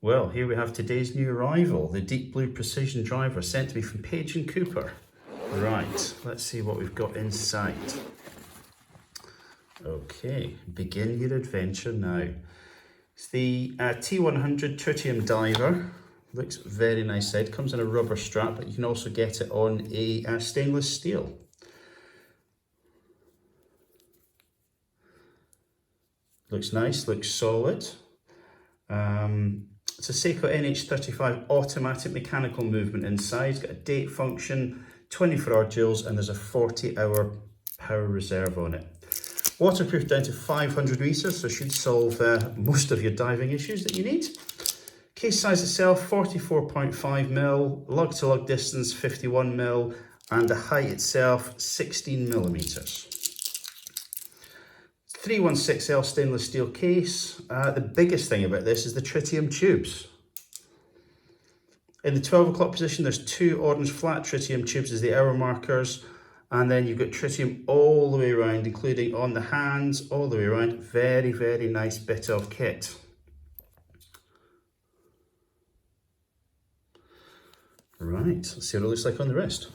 Well, here we have today's new arrival, the Deep Blue Precision Driver, sent to me from Page & Cooper. Right, let's see what we've got inside. Okay, begin your adventure now. It's the T-100 Tritium diver. Looks very nice side. Comes in a rubber strap, but you can also get it on a stainless steel. Looks nice, looks solid. It's a Seiko NH35 automatic mechanical movement inside. It's got a date function, 24-hour joules, and there's a 40-hour power reserve on it. Waterproof down to 500 meters, so should solve most of your diving issues that you need. Case size itself, 44.5mm, lug-to-lug distance, 51mm, and the height itself, 16mm. 316L stainless steel case. The biggest thing about this is the tritium tubes. In the 12 o'clock position, there's two orange flat tritium tubes as the hour markers, and then you've got tritium all the way around, including on the hands, all the way around. Very, very nice bit of kit. Right, let's see what it looks like on the wrist.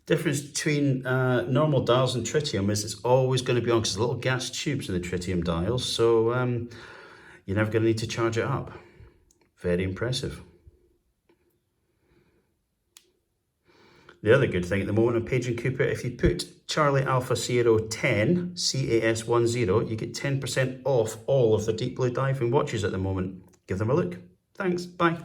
Difference between normal dials and tritium is it's always going to be on because there's little gas tubes in the tritium dials, so you're never going to need to charge it up. Very impressive. The other good thing at the moment on Page & Cooper, if you put Charlie Alpha Sierra 10, CAS10, you get 10% off all of the Deep Blue diving watches at the moment. Give them a look. Thanks, bye.